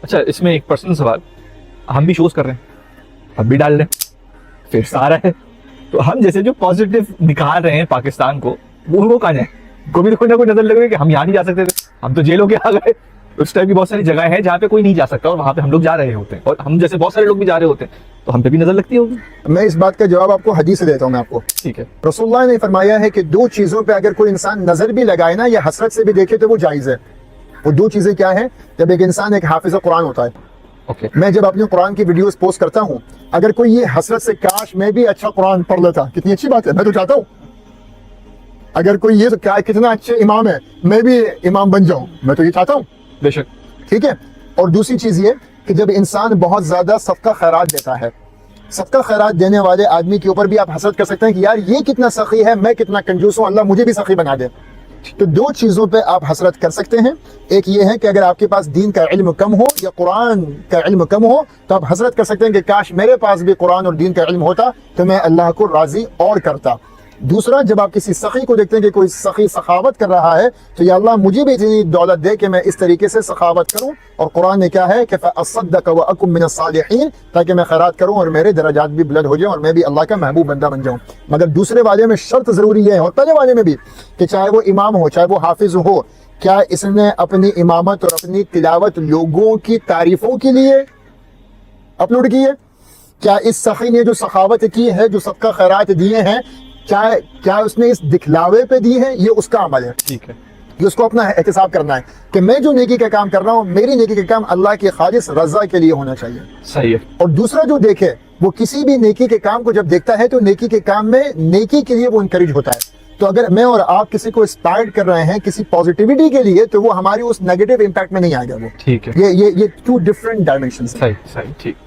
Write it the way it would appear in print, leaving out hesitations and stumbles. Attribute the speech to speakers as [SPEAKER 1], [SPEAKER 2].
[SPEAKER 1] اچھا اس میں ایک پرسنل سوال, ہم بھی شوز کر رہے ہیں, ہم بھی ڈال رہے ہیں, پھر سارا ہے, تو ہم جیسے جو پازیٹیو دکھا رہے ہیں پاکستان کو, وہ کہاں جائیں؟ کوئی نہ کوئی نظر لگے کہ ہم یہاں نہیں جا سکتے تھے, ہم تو جیلوں کے آ گئے. اس ٹائپ کی بہت ساری جگہیں ہیں جہاں پہ کوئی نہیں جا سکتا, اور وہاں پہ ہم لوگ جا رہے ہوتے ہیں, اور ہم جیسے بہت سارے لوگ بھی جا رہے ہوتے ہیں, تو ہم پہ بھی نظر لگتی ہوگی.
[SPEAKER 2] میں اس بات کا جواب آپ کو حدیث سے دیتا ہوں. میں آپ کو,
[SPEAKER 1] ٹھیک ہے,
[SPEAKER 2] رسول اللہ نے فرمایا ہے کہ دو چیزوں پہ اگر کوئی انسان نظر بھی لگائے نا یا حسرت سے بھی دیکھے تو وہ جائز ہے. وہ دو چیزیں کیا ہیں؟ جب ایک انسان ایک حافظ قرآن ہوتا ہے,
[SPEAKER 1] اوکے,
[SPEAKER 2] میں جب اپنے قرآن کی ویڈیوز پوسٹ کرتا ہوں, اگر کوئی یہ حسرت سے کاش میں بھی اچھا قرآن پڑھ لیتا, کتنی اچھی بات ہے, میں تو چاہتا ہوں. اگر کوئی یہ کتنا اچھے امام ہے, میں بھی امام بن جاؤں, میں تو یہ چاہتا ہوں.
[SPEAKER 1] بے شک,
[SPEAKER 2] ٹھیک ہے. اور دوسری چیز یہ کہ جب انسان بہت زیادہ صدقہ خیرات دیتا ہے, صدقہ خیرات دینے والے آدمی کے اوپر بھی آپ حسرت کر سکتے ہیں کہ یار یہ کتنا سخی ہے, میں کتنا کنجوس ہوں, اللہ مجھے بھی سخی بنا دے. تو دو چیزوں پہ آپ حسرت کر سکتے ہیں. ایک یہ ہے کہ اگر آپ کے پاس دین کا علم کم ہو یا قرآن کا علم کم ہو, تو آپ حسرت کر سکتے ہیں کہ کاش میرے پاس بھی قرآن اور دین کا علم ہوتا تو میں اللہ کو راضی اور کرتا. دوسرا, جب آپ کسی سخی کو دیکھتے ہیں کہ کوئی سخی سخاوت کر رہا ہے, تو یا اللہ مجھے بھی اتنی دولت دے کہ میں اس طریقے سے سخاوت کروں. اور قرآن نے کیا ہے کہ فَأَصَّدَّقَ وَأَكُن مِّنَ الصَّالِحِينَ, تاکہ میں خیرات کروں اور میرے درجات بھی بلند ہو جائیں اور میں بھی اللہ کا محبوب بندہ بن جاؤں. مگر دوسرے والے میں شرط ضروری ہے, اور پہلے والے میں بھی, کہ چاہے وہ امام ہو چاہے وہ حافظ ہو, کیا اس نے اپنی امامت اور اپنی تلاوت لوگوں کی تعریفوں کے لیے اپلوڈ کی ہے؟ کیا اس سخی نے جو سخاوت کی ہے, جو صدقہ خیرات دیے ہیں, کیا اس نے اس دکھلاوے پہ دی ہے؟ یہ اس کا عمل ہے.
[SPEAKER 1] ٹھیک ہے,
[SPEAKER 2] یہ اس کو اپنا احتساب کرنا ہے کہ میں جو نیکی کا کام کر رہا ہوں, میری نیکی کا کام اللہ کی خالص رضا کے لیے ہونا چاہیے.
[SPEAKER 1] صحیح ہے.
[SPEAKER 2] اور دوسرا جو دیکھے, وہ کسی بھی نیکی کے کام کو جب دیکھتا ہے تو نیکی کے کام میں نیکی کے لیے وہ انکریج ہوتا ہے. تو اگر میں اور آپ کسی کو انسپائر کر رہے ہیں کسی پازیٹیوٹی کے لیے, تو وہ ہماری اس نیگیٹو امپیکٹ میں نہیں آئے گا. وہ
[SPEAKER 1] ٹھیک ہے,
[SPEAKER 2] یہ ٹو ڈفرنٹ ڈائمینشنز.
[SPEAKER 1] صحیح, ٹھیک.